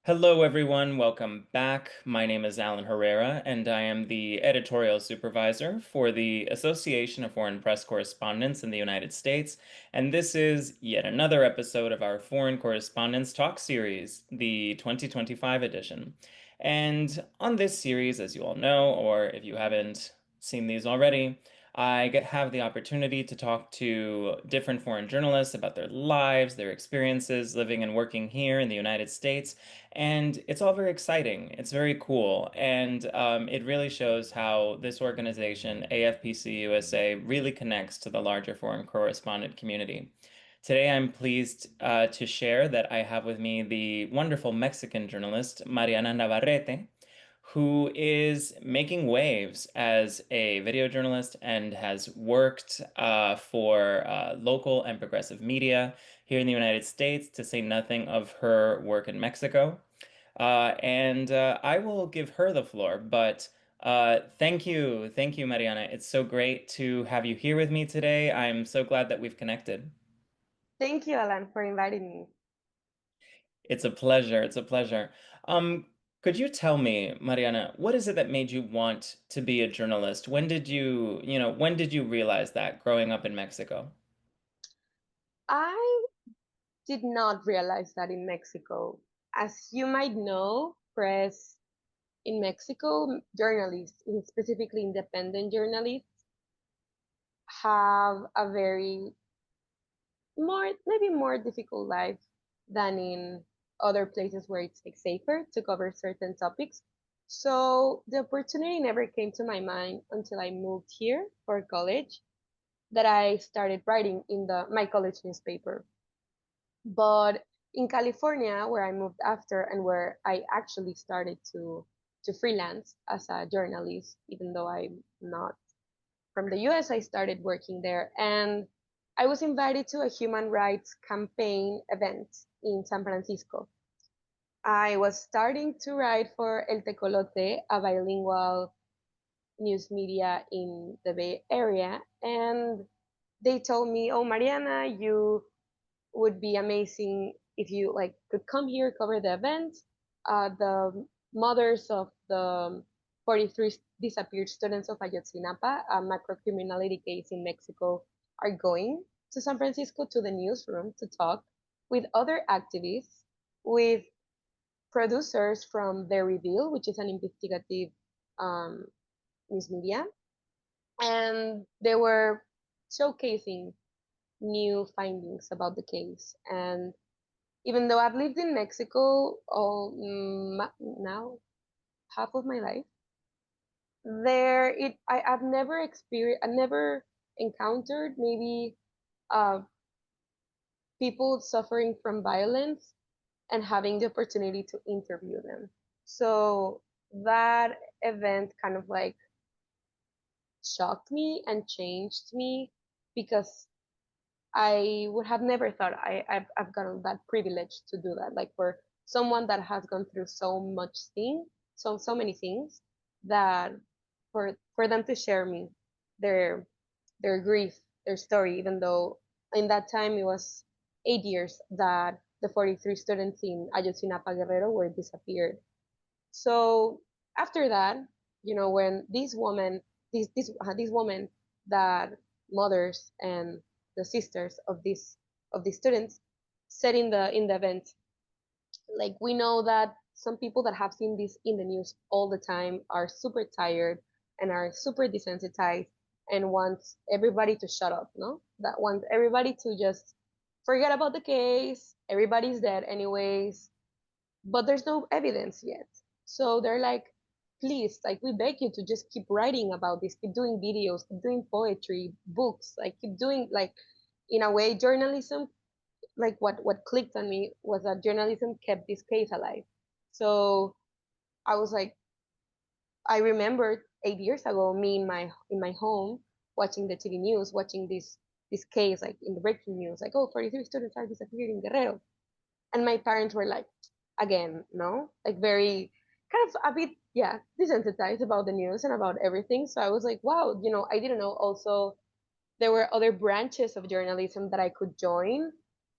Hello, everyone. Welcome back. My name is Alan Herrera, and I am the editorial supervisor for the Association of Foreign Press Correspondents in the United States. And this is yet another episode of our Foreign Correspondents Talk series, the 2025 edition. And on this series, as you all know, or if you haven't seen these already, have the opportunity to talk to different foreign journalists about their lives, their experiences living and working here in the United States, and it's all very exciting. It's very cool. And it really shows how this organization, AFPC-USA, really connects to the larger foreign correspondent community. Today, I'm pleased to share that I have with me the wonderful Mexican journalist, Mariana Navarrete, who is making waves as a video journalist and has worked for local and progressive media here in the United States, to say nothing of her work in Mexico. And I will give her the floor, but thank you, Mariana. It's so great to have you here with me today. I'm so glad that we've connected. Thank you, Alan, for inviting me. It's a pleasure. It's a pleasure. Could you tell me, Mariana, what is it that made you want to be a journalist? When did you realize that growing up in Mexico? I did not realize that in Mexico. As you might know, press in Mexico, journalists, specifically independent journalists, have a very maybe more difficult life than in other places where it's like safer to cover certain topics. So the opportunity never came to my mind until I moved here for college that I started writing in the my college newspaper. But in California, where I moved after and where I actually started to freelance as a journalist, even though I'm not from the US, I started working there. And I was invited to a human rights campaign event in San Francisco. I was starting to write for El Tecolote, a bilingual news media in the Bay Area, and they told me, "Oh, Mariana, you would be amazing if you like could come here, cover the event. The mothers of the 43 disappeared students of Ayotzinapa, a macrocriminality case in Mexico, are going to San Francisco to the newsroom to talk with other activists, with producers from The Reveal, which is an investigative um, news media, and they were showcasing new findings about the case. And even though I've lived in Mexico now half of my life, I've never experienced, I've never encountered maybe uh, people suffering from violence and having the opportunity to interview them. So that event kind of like shocked me and changed me because I would have never thought I've gotten that privilege to do that. Like for someone that has gone through so many things, that for them to share me their their grief, their story, even though in that time it was 8 years that the 43 students in Ayotzinapa Guerrero were disappeared. So after that, when these women that mothers and the sisters of these students said in the event, like we know that some people that have seen this in the news all the time are super tired and are super desensitized and want everybody to shut up, no? That want everybody to just forget about the case. Everybody's dead anyways, but there's no evidence yet. So they're like, please, like, we beg you to just keep writing about this, keep doing videos, keep doing poetry, books, like, keep doing, like, in a way, journalism. Like, what clicked on me was that journalism kept this case alive. So I was like, I remembered 8 years ago, me in my home, watching the TV news, watching this case, like, in the breaking news, like, oh, 43 students are disappeared in Guerrero. And my parents were like, again, no, like very kind of a bit, yeah, desensitized about the news and about everything. So I was like, wow, I didn't know also there were other branches of journalism that I could join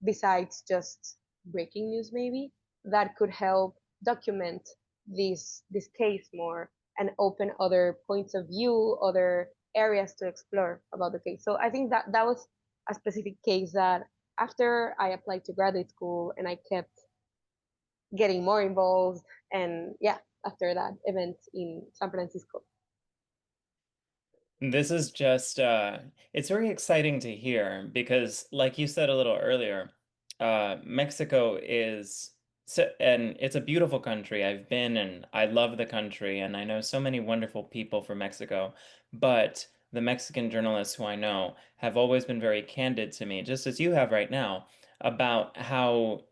besides just breaking news, maybe that could help. document this case more and open other points of view, other areas to explore about the case. So I think that that was a specific case that after I applied to graduate school and I kept getting more involved, and yeah, after that event in San Francisco. This is just it's very exciting to hear because like you said a little earlier, Mexico is and it's a beautiful country. I've been and I love the country and I know so many wonderful people from Mexico, but the Mexican journalists who I know have always been very candid to me, just as you have right now, about how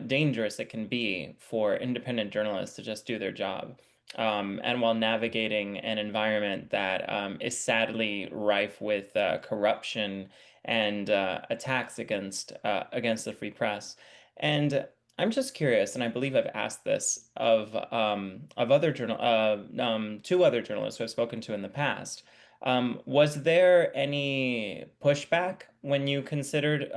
dangerous it can be for independent journalists to just do their job and while navigating an environment that is sadly rife with corruption and attacks against the free press. And I'm just curious, and I believe I've asked this of other two other journalists who I've spoken to in the past. Was there any pushback when you considered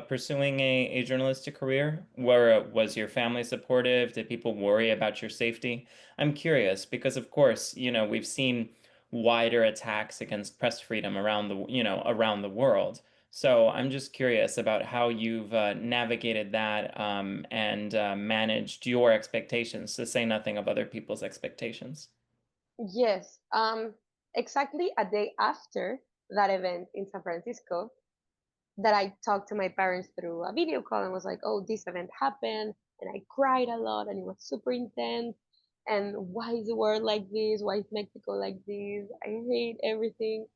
pursuing a journalistic career? Where was your family supportive? Did people worry about your safety? I'm curious because, of course, we've seen wider attacks against press freedom around the world. So I'm just curious about how you've navigated that and managed your expectations, to say nothing of other people's expectations. Yes, exactly a day after that event in San Francisco, that I talked to my parents through a video call and was like, "Oh, this event happened," and I cried a lot, and it was super intense. And why is the world like this? Why is Mexico like this? I hate everything.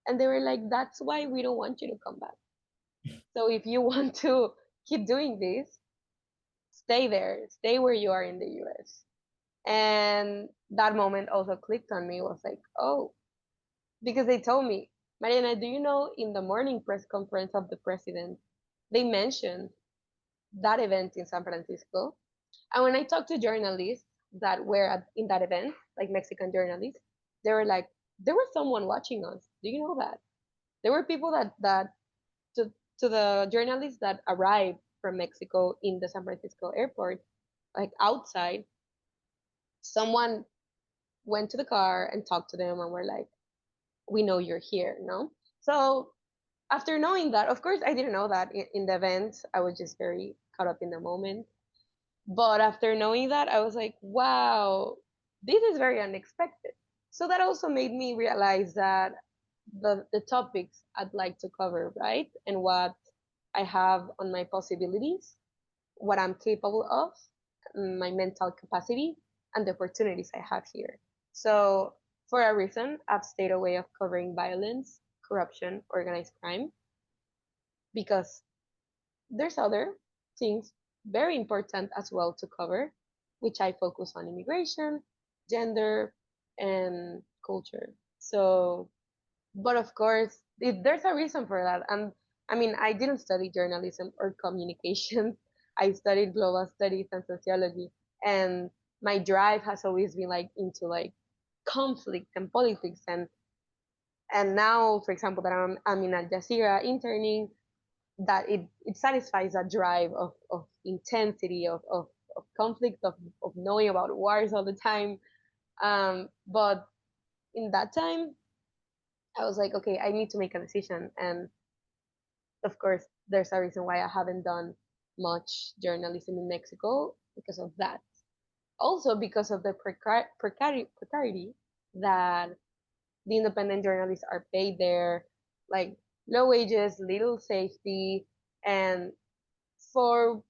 And they were like, "That's why we don't want you to come back. So if you want to keep doing this, stay there, stay where you are in the US." And that moment also clicked on me. It was like, oh, because they told me, Mariana, do you know in the morning press conference of the president, they mentioned that event in San Francisco? And when I talked to journalists that were in that event, like Mexican journalists, they were like, there was someone watching us. Do you know that? There were people that to, to the journalists that arrived from Mexico in the San Francisco airport, like outside, someone went to the car and talked to them and were like, we know you're here, no? So after knowing that, of course, I didn't know that in the event. I was just very caught up in the moment. But after knowing that, I was like, wow, this is very unexpected. So that also made me realize that the topics I'd like to cover, right? And what I have on my possibilities, what I'm capable of, my mental capacity, and the opportunities I have here. So, for a reason, I've stayed away of covering violence, corruption, organized crime, because there's other things very important as well to cover, which I focus on immigration, gender, and culture. So, but of course, there's a reason for that. And I mean, I didn't study journalism or communications. I studied global studies and sociology. And my drive has always been like into like conflict and politics. And now, for example, that I'm in Al Jazeera interning, that it satisfies that drive of intensity, of conflict, of knowing about wars all the time. But in that time, I was like, okay, I need to make a decision. And of course, there's a reason why I haven't done much journalism in Mexico because of that. Also, because of the precarity that the independent journalists are paid there, like low wages, little safety, and for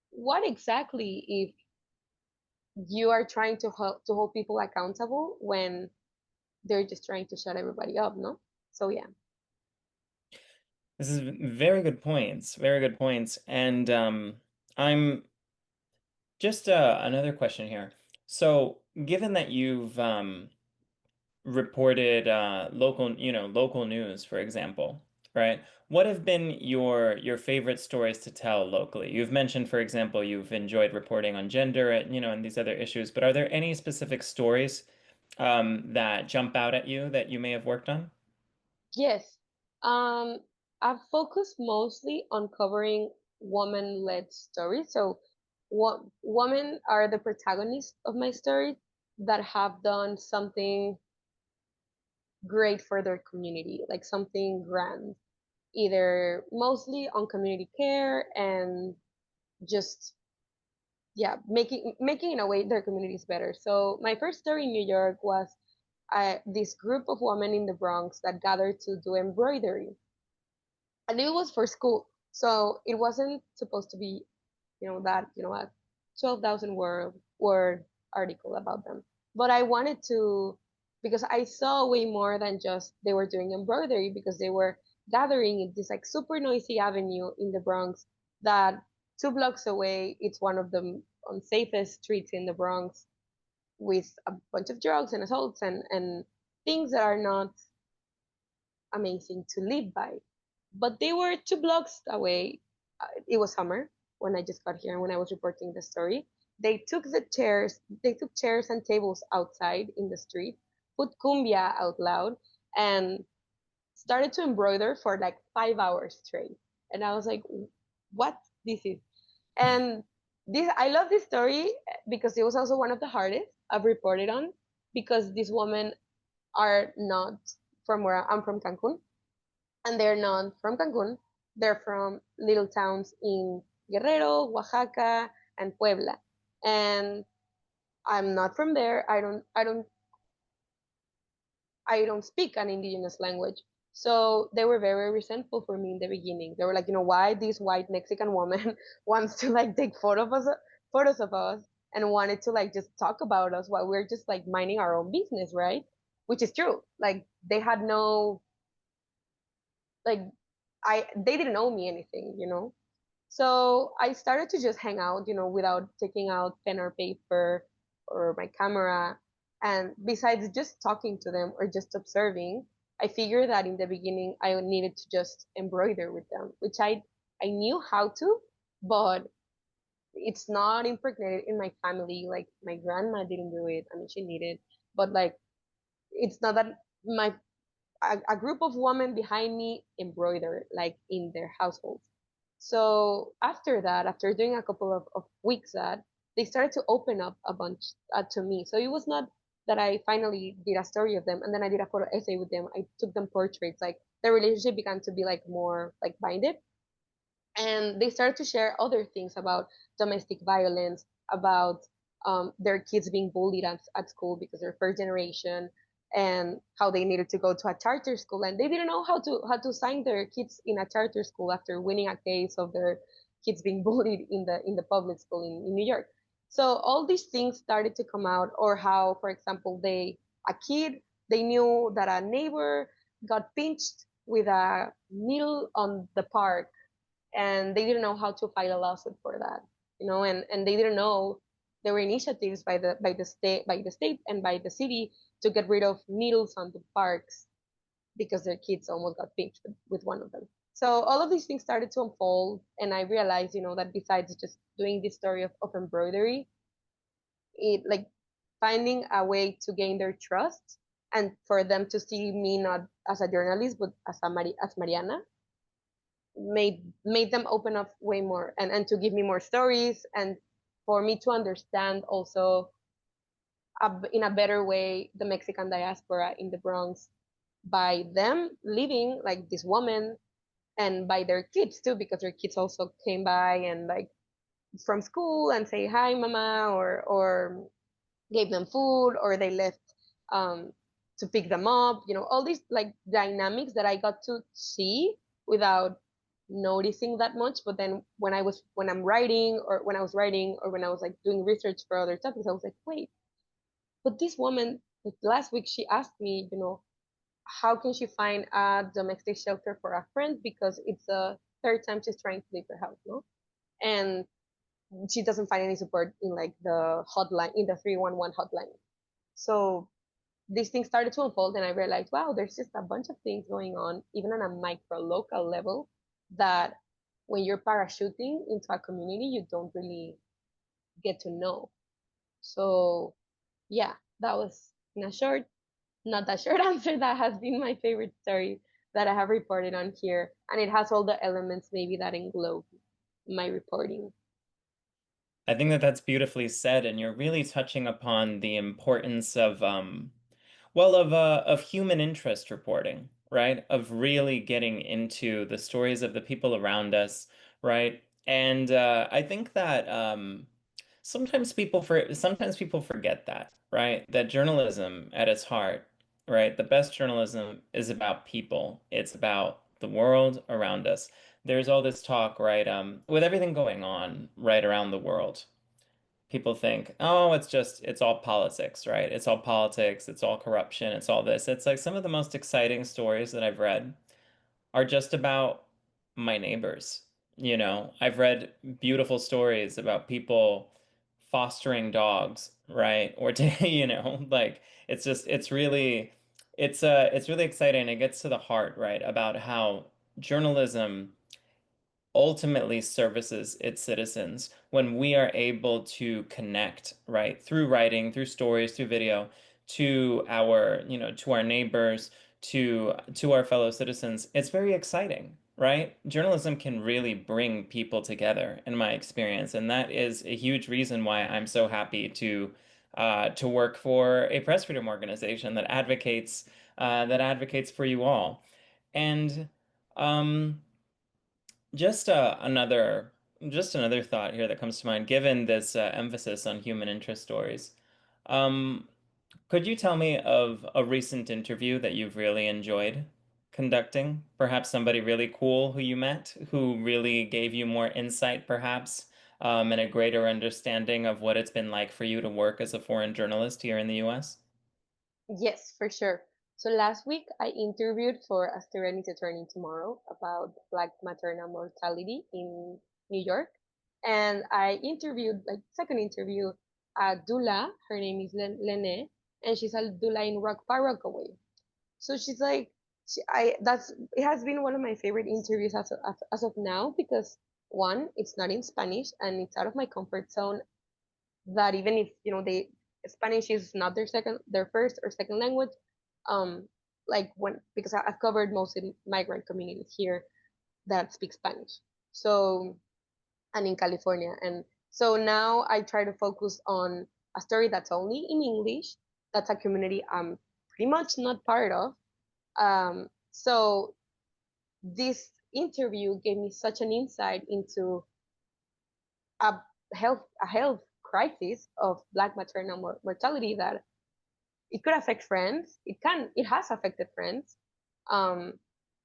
what exactly if you are trying to hold people accountable when they're just trying to shut everybody up, no? So yeah. This is very good points, very good points. And I'm just another question here. So, given that you've reported local news, for example, right? What have been your favorite stories to tell locally? You've mentioned, for example, you've enjoyed reporting on gender, and these other issues, but are there any specific stories that jump out at you that you may have worked on? Yes. Um, I've focused mostly on covering woman-led stories. So women are the protagonists of my story that have done something great for their community, like something grand, either mostly on community care and just yeah, making in a way their communities better. So my first story in New York was this group of women in the Bronx that gathered to do embroidery, and it was for school, so it wasn't supposed to be that a 12,000 word article about them. But I wanted to, because I saw way more than just they were doing embroidery, because they were gathering in this like super noisy avenue in the Bronx that 2 blocks away it's one of the unsafest streets in the Bronx, with a bunch of drugs and assaults and things that are not amazing to live by. But they were 2 blocks away. It was summer when I just got here and when I was reporting the story. They took chairs and tables outside in the street, put cumbia out loud, and started to embroider for like 5 hours straight. And I was like, what this is? And this I love this story because it was also one of the hardest I've reported on, because these women are not from where I'm from, Cancun, and they're not from Cancun. They're from little towns in Guerrero, Oaxaca, and Puebla. And I'm not from there. I don't speak an indigenous language. So they were very resentful for me in the beginning. They were like, why this white Mexican woman wants to like take photos of us and wanted to like just talk about us while we're just like minding our own business, right? Which is true. Like they had no like they didn't owe me anything. So I started to just hang out, without taking out pen or paper or my camera. And besides just talking to them or just observing, I figured that in the beginning I needed to just embroider with them, which I knew how to, but it's not impregnated in my family. Like my grandma didn't do it. I mean, she needed, but like it's not that my a group of women behind me embroider like in their households. So after that, after doing a couple of weeks that, they started to open up a bunch to me. So it was not that I finally did a story of them and then I did a photo essay with them. I took them portraits. Like the relationship began to be like more like binded, and they started to share other things about domestic violence, about their kids being bullied at school because they're first generation, and how they needed to go to a charter school and they didn't know how to sign their kids in a charter school after winning a case of their kids being bullied in the public school in New York. So all these things started to come out, or how, for example, a kid, they knew that a neighbor got pinched with a needle on the park, and they didn't know how to file a lawsuit for that, and they didn't know there were initiatives by the state and by the city to get rid of needles on the parks because their kids almost got pinched with one of them. So all of these things started to unfold, and I realized, that besides just doing this story of embroidery, it like finding a way to gain their trust and for them to see me not as a journalist but as Mariana made them open up way more, and to give me more stories, and for me to understand also in a better way the Mexican diaspora in the Bronx, by them living like this woman, and by their kids too, because their kids also came by and like from school and say hi mama, or gave them food, or they left um, to pick them up. All these like dynamics that I got to see without noticing that much. But then when I'm writing, or when I was writing, or when I was like doing research for other topics, I was like, wait, but this woman, like, last week she asked me, how can she find a domestic shelter for a friend, because it's the third time she's trying to leave her house, no? And she doesn't find any support in like the hotline, in the 311 hotline. So these things started to unfold, and I realized, wow, there's just a bunch of things going on, even on a micro local level, that when you're parachuting into a community, you don't really get to know. So yeah, that was in a short, not that short answer, that has been my favorite story that I have reported on here. And it has all the elements maybe that englobe my reporting. I think that that's beautifully said, and you're really touching upon the importance of of human interest reporting, right? Of really getting into the stories of the people around us, right? And I think that sometimes people forget that, right? That journalism at its heart, right? The best journalism is about people. It's about the world around us. There's all this talk, right? With everything going on right around the world, people think, oh, it's all politics, right? It's all politics, it's all corruption, it's all this. It's like some of the most exciting stories that I've read are just about my neighbors. I've read beautiful stories about people fostering dogs, right? Or to, like it's really exciting. It gets to the heart, right? About how journalism ultimately services its citizens when we are able to connect, right, through writing, through stories, through video, to our neighbors, to our fellow citizens. It's very exciting, right? Journalism can really bring people together, in my experience, and that is a huge reason why I'm so happy to work for a press freedom organization that advocates for you all. And um, just just another thought here that comes to mind, given this emphasis on human interest stories. Um, could you tell me of a recent interview that you've really enjoyed conducting? Perhaps somebody really cool who you met, who really gave you more insight, perhaps, and a greater understanding of what it's been like for you to work as a foreign journalist here in the US? Yes, for sure. So last week I interviewed for A Serenity Turning Tomorrow about Black maternal mortality in New York. And I interviewed, like second interview, a doula. Her name is Lene, and she's a doula in Rock Park Rockaway. So she's like, that's it has been one of my favorite interviews as of now because one, it's not in Spanish and it's out of my comfort zone. That even if they Spanish is not their first or second language, um, like when because I've covered mostly migrant communities here that speak Spanish. So and in California, and so now I try to focus on a story that's only in English. That's a community I'm pretty much not part of. So this interview gave me such an insight into a health crisis of Black maternal mortality that it could affect friends. It has affected friends, um,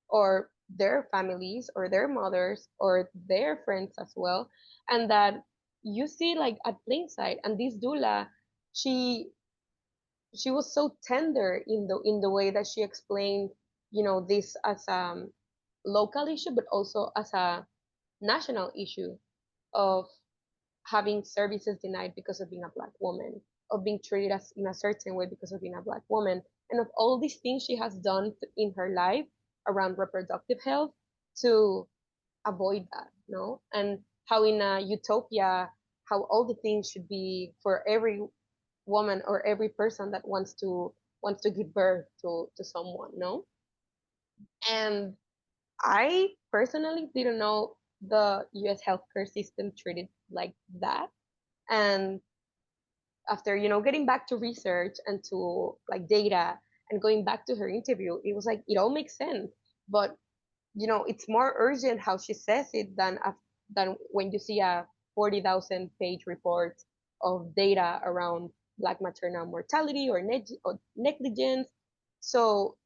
or their families, or their mothers, or their friends as well, and that you see like at plain sight. And this doula, she she was so tender in the way that she explained, this as a local issue, but also as a national issue of having services denied because of being a Black woman, of being treated as in a certain way because of being a Black woman, and of all these things she has done in her life around reproductive health to avoid that, no? And how in a utopia, how all the things should be for every woman or every person that wants to give birth to someone, no? And I personally didn't know the US healthcare system treated like that. And after getting back to research and to like data and going back to her interview, it was like it all makes sense. But it's more urgent how she says it than when you see a 40,000 page report of data around Black maternal mortality or negligence. So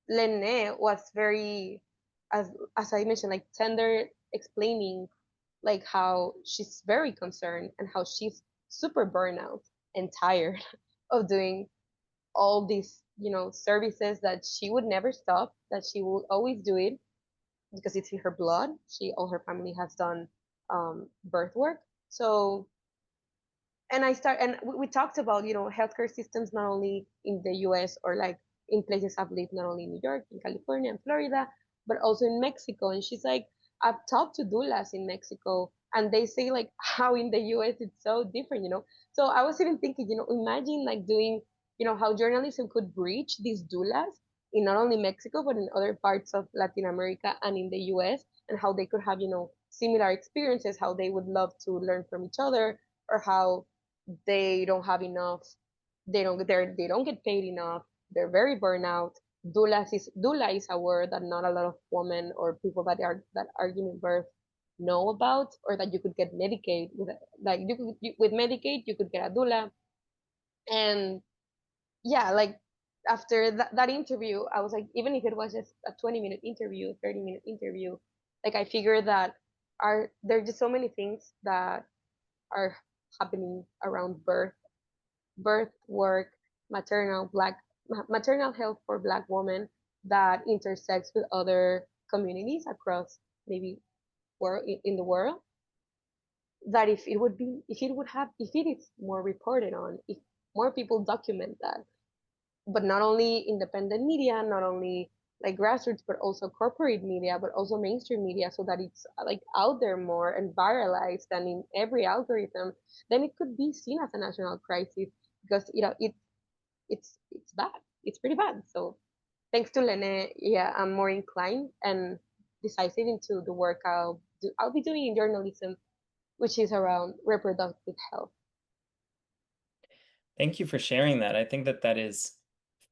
Lene was very, as I mentioned, like tender, explaining like how she's very concerned and how she's super burnout and tired of doing all these services that she would never stop, that she will always do it because it's in her blood. All her family has done birth work. So and we talked about healthcare systems not only in the US or like in places I've lived, not only in New York, in California and Florida, but also in Mexico. And she's like, I've talked to doulas in Mexico and they say like how in the US it's so different, so I was even thinking, imagine like doing, how journalism could reach these doulas in not only Mexico but in other parts of Latin America and in the US, and how they could have similar experiences, how they would love to learn from each other, or how they don't have enough, they don't get paid enough, they're very burnout. Doula is a word that not a lot of women or people that are giving birth know about, or that you could get Medicaid with, like with Medicaid you could get a doula. And yeah, like after that interview, I was like, even if it was just a 20-minute interview, 30-minute interview, like I figured that are there are just so many things that are happening around birth, work, maternal health for Black women that intersects with other communities across maybe world in the world. That if it is more reported on, if more people document that, but not only independent media, not only like grassroots, but also corporate media, but also mainstream media, so that it's like out there more and viralized and in every algorithm, then it could be seen as a national crisis, because it's bad. It's pretty bad. So thanks to Lene, yeah, I'm more inclined and decisive into the work I'll be doing in journalism, which is around reproductive health. Thank you for sharing that. I think that that is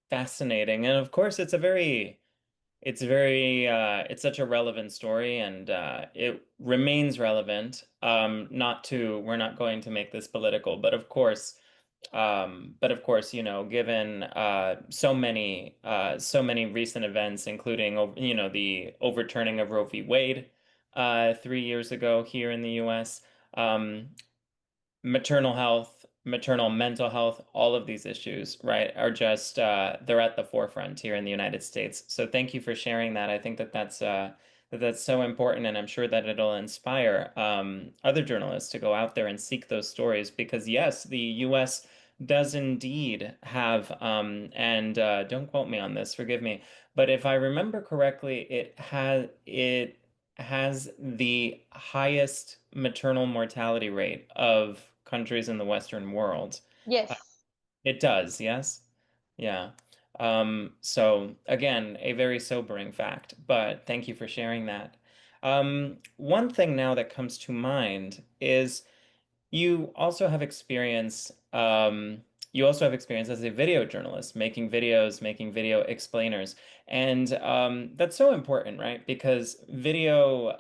fascinating. And of course, it's such a relevant story, and it remains relevant. We're not going to make this political, but of course, given so many recent events, including, the overturning of Roe v. Wade 3 years ago here in the U.S., maternal health, maternal mental health, all of these issues, right, are just they're at the forefront here in the United States. So thank you for sharing that. I think that that's so important, and I'm sure that it'll inspire other journalists to go out there and seek those stories because yes, the U.S. does indeed have, and don't quote me on this, forgive me, but if I remember correctly, it has the highest maternal mortality rate of countries in the Western world. Uh, Yes. it does, yes? Yeah. So again, a very sobering fact, but thank you for sharing that. One thing now that comes to mind is you also have experience, you also have experience as a video journalist, making videos, making video explainers. And that's so important, right? Because video,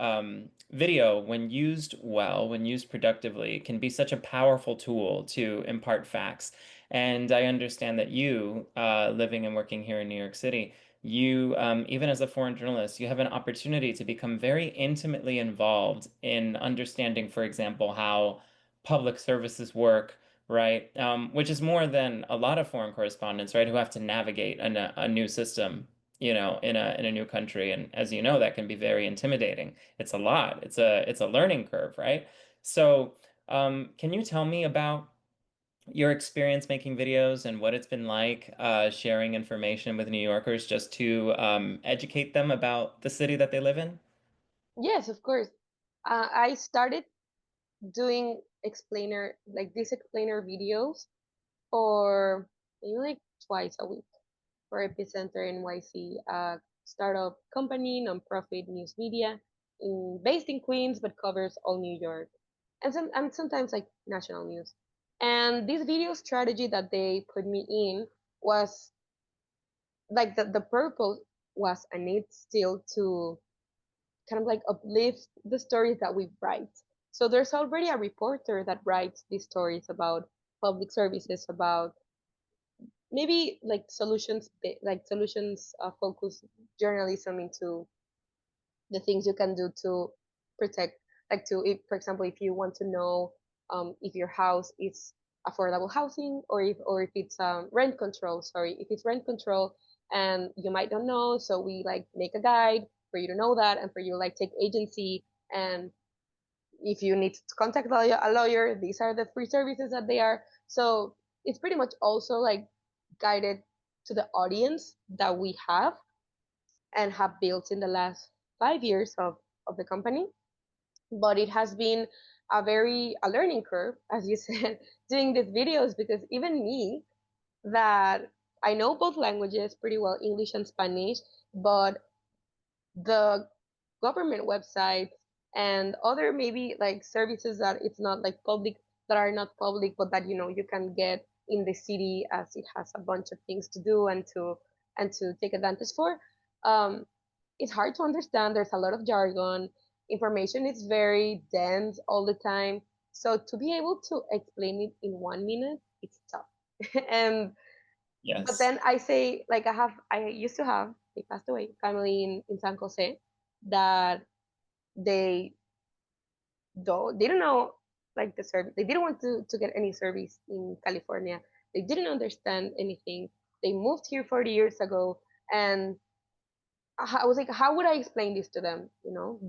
when used well, when used productively, can be such a powerful tool to impart facts. And I understand that you, living and working here in New York City, even as a foreign journalist, you have an opportunity to become very intimately involved in understanding, for example, how public services work, right? Which is more than a lot of foreign correspondents, right, who have to navigate a new system, in a new country. And as you know, that can be very intimidating. It's a lot. It's a learning curve, right? So, can you tell me about your experience making videos and what it's been like sharing information with New Yorkers just to educate them about the city that they live in? Yes, of course. I started doing these explainer videos for maybe like twice a week for Epicenter NYC, a startup company, nonprofit news media based in Queens but covers all New York and sometimes like national news. And this video strategy that they put me in was like the purpose was a need still to kind of like uplift the stories that we write. So there's already a reporter that writes these stories about public services, about maybe like solutions focused journalism into the things you can do to protect, like to if, for example, if you want to know if your house is affordable housing, or if it's rent control, sorry, if it's rent control and you might not know, so we like make a guide for you to know that, and for you like take agency. And if you need to contact a lawyer, these are the free services that they are. So it's pretty much also like guided to the audience that we have and have built in the last 5 years of the company. But it has been a learning curve, as you said, doing these videos, because even me, that I know both languages pretty well, English and Spanish, but the government websites and other maybe like services that it's not like public, that are not public, but that you can get in the city, as it has a bunch of things to do and to take advantage for. um, it's hard to understand. There's a lot of jargon. Information is very dense all the time. So to be able to explain it in 1 minute, it's tough. And but Yes. then I say, like, I used to have, they passed away, family in San Jose, that they didn't know like the service. They didn't want to get any service in California. They didn't understand anything. They moved here 40 years ago, and I was like, how would I explain this to them?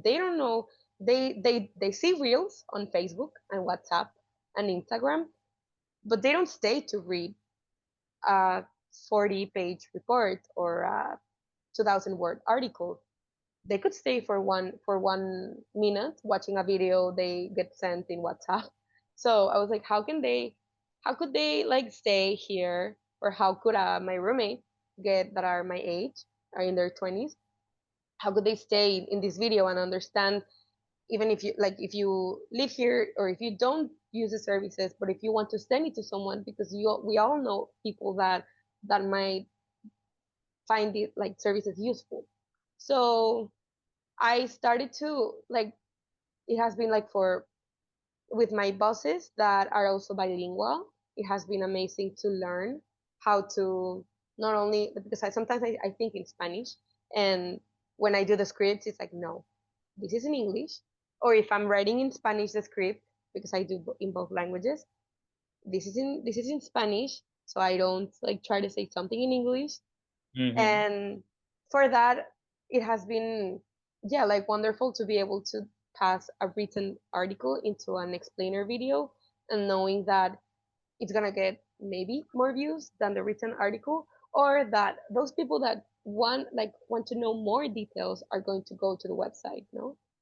They don't know. They see reels on Facebook and WhatsApp and Instagram, but they don't stay to read a 40-page report or a 2,000-word article. They could stay for 1 minute watching a video they get sent in WhatsApp. So I was like, how could they like stay here, or how could my roommate get that are my age, are in their 20s, how could they stay in this video and understand, even if you live here, or if you don't use the services, but if you want to send it to someone, because we all know people that might find it like services useful. So I started to like, it has been like, for with my bosses that are also bilingual, it has been amazing to learn how to, not only because sometimes I think in Spanish, and when I do the scripts, it's like, no, this is in English. Or if I'm writing in Spanish the script, because I do in both languages, this is in Spanish, so I don't like try to say something in English. Hmm. And for that, it has been, yeah, like wonderful to be able to pass a written article into an explainer video, and knowing that it's gonna get maybe more views than the written article, or that those people that want to know more details are going to go to the website.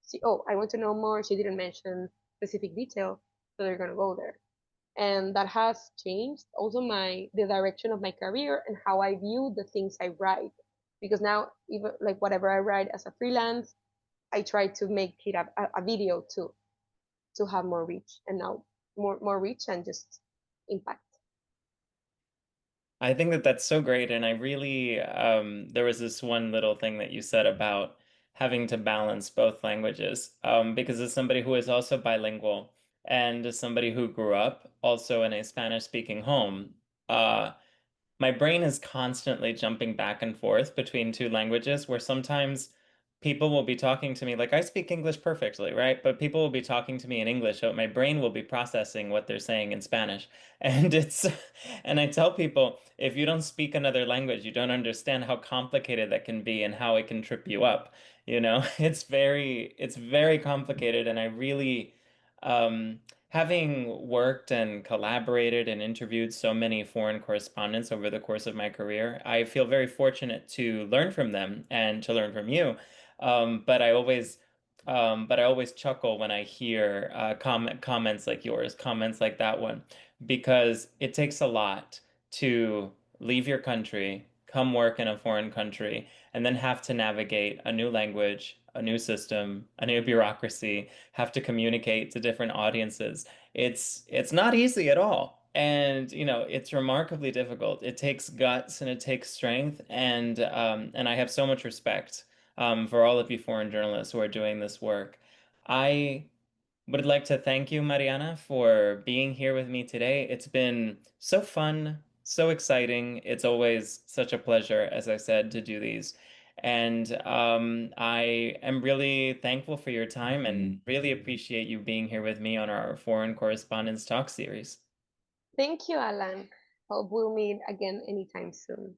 See, oh, I want to know more, she didn't mention specific detail, so they're gonna go there. And that has changed also the direction of my career and how I view the things I write, because now, even like whatever I write as a freelance, I try to make it a video too, to have more reach, and now more reach and just impact. I think that that's so great. And I really, there was this one little thing that you said about having to balance both languages. Because as somebody who is also bilingual and as somebody who grew up also in a Spanish-speaking home, uh, my brain is constantly jumping back and forth between two languages where sometimes people will be talking to me like I speak English perfectly, right? But people will be talking to me in English, so my brain will be processing what they're saying in Spanish. And it's and I tell people if you don't speak another language, you don't understand how complicated that can be and how it can trip you up. It's very complicated and I really having worked and collaborated and interviewed so many foreign correspondents over the course of my career, I feel very fortunate to learn from them and to learn from you. But I always chuckle when I hear comments like yours, comments like that one, because it takes a lot to leave your country, come work in a foreign country, and then have to navigate a new language, a new system, a new bureaucracy, have to communicate to different audiences. It's not easy at all. And it's remarkably difficult. It takes guts and it takes strength, and I have so much respect for all of you foreign journalists who are doing this work. I would like to thank you, Mariana, for being here with me today. It's been so fun, so exciting. It's always such a pleasure, as I said, to do these. And I am really thankful for your time and really appreciate you being here with me on our Foreign Correspondents Talk series. Thank you, Alan. Hope we'll meet again anytime soon.